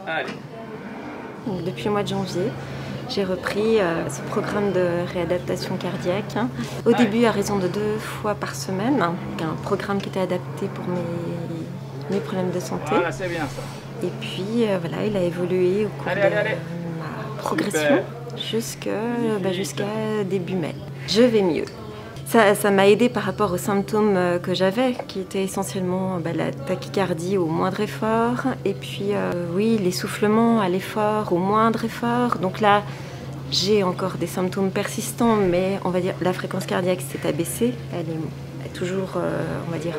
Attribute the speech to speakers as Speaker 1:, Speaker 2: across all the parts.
Speaker 1: Allez.
Speaker 2: Donc, depuis le mois de janvier, j'ai repris ce programme de réadaptation cardiaque. Au début, à raison de 2 fois par semaine, un programme qui était adapté pour mes problèmes de santé.
Speaker 1: Voilà, c'est bien ça.
Speaker 2: Et puis voilà, il a évolué au cours de ma progression jusqu'à début mai. Je vais mieux. Ça m'a aidé par rapport aux symptômes que j'avais, qui étaient essentiellement la tachycardie au moindre effort, et puis oui, l'essoufflement à l'effort, au moindre effort. Donc là, j'ai encore des symptômes persistants, mais on va dire la fréquence cardiaque s'est abaissée. Elle est toujours, on va dire,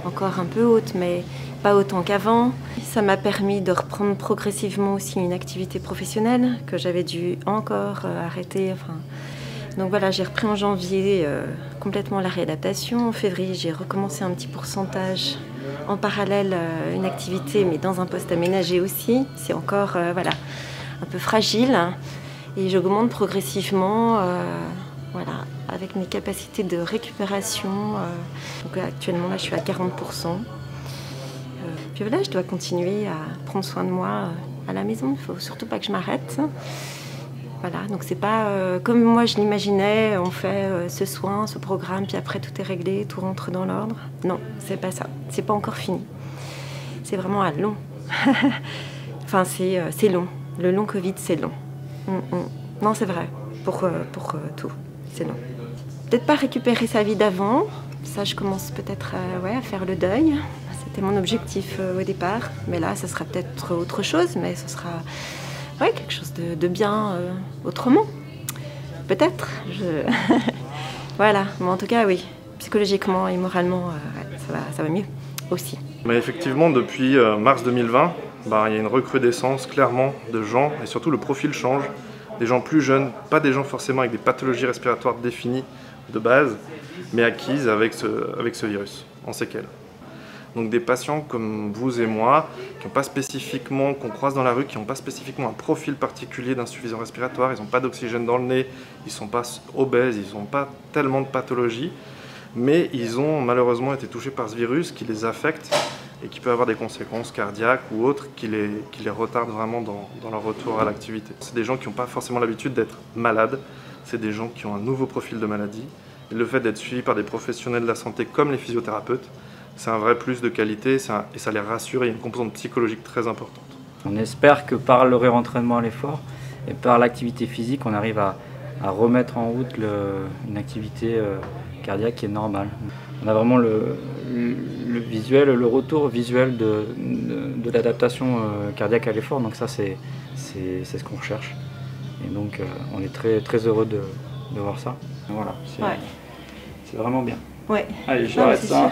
Speaker 2: encore un peu haute, mais pas autant qu'avant. Ça m'a permis de reprendre progressivement aussi une activité professionnelle que j'avais dû encore arrêter. Donc voilà, j'ai repris en janvier complètement la réadaptation. En février, j'ai recommencé un petit pourcentage en parallèle, une activité, mais dans un poste aménagé aussi. C'est encore voilà, un peu fragile. Et j'augmente progressivement voilà, avec mes capacités de récupération. Donc actuellement, là, je suis à 40%. Puis voilà, je dois continuer à prendre soin de moi à la maison. Il ne faut surtout pas que je m'arrête. Voilà, donc c'est pas comme moi je l'imaginais, on fait ce soin, ce programme, puis après tout est réglé, tout rentre dans l'ordre. Non, c'est pas ça, c'est pas encore fini. C'est vraiment à long. Enfin, c'est long. Le long Covid, c'est long. Non, c'est vrai, pour tout, c'est long. Peut-être pas récupérer sa vie d'avant, ça je commence peut-être à faire le deuil. C'était mon objectif au départ, mais là, ça sera peut-être autre chose, mais ce sera... Ouais, quelque chose de bien autrement. Peut-être. Voilà, mais en tout cas, oui. Psychologiquement et moralement, ça va mieux aussi.
Speaker 3: Mais effectivement, depuis mars 2020, il y a une recrudescence clairement de gens, et surtout le profil change. Des gens plus jeunes, pas des gens forcément avec des pathologies respiratoires définies de base, mais acquises avec ce virus, en séquelles. Donc des patients comme vous et moi, qui n'ont pas spécifiquement, qu'on croise dans la rue, qui n'ont pas spécifiquement un profil particulier d'insuffisance respiratoire, ils n'ont pas d'oxygène dans le nez, ils ne sont pas obèses, ils n'ont pas tellement de pathologies, mais ils ont malheureusement été touchés par ce virus qui les affecte et qui peut avoir des conséquences cardiaques ou autres qui les retardent vraiment dans leur retour à l'activité. C'est des gens qui n'ont pas forcément l'habitude d'être malades, c'est des gens qui ont un nouveau profil de maladie. Et le fait d'être suivi par des professionnels de la santé comme les physiothérapeutes, c'est un vrai plus de qualité et ça les rassure, il y a une composante psychologique très importante.
Speaker 4: On espère que par le réentraînement à l'effort et par l'activité physique, on arrive à remettre en route une activité cardiaque qui est normale. On a vraiment le visuel, le retour visuel de l'adaptation cardiaque à l'effort, donc ça c'est ce qu'on recherche. Et donc on est très, très heureux de voir ça. Et voilà, c'est vraiment bien.
Speaker 2: Ouais.
Speaker 4: Allez, j'arrête ça.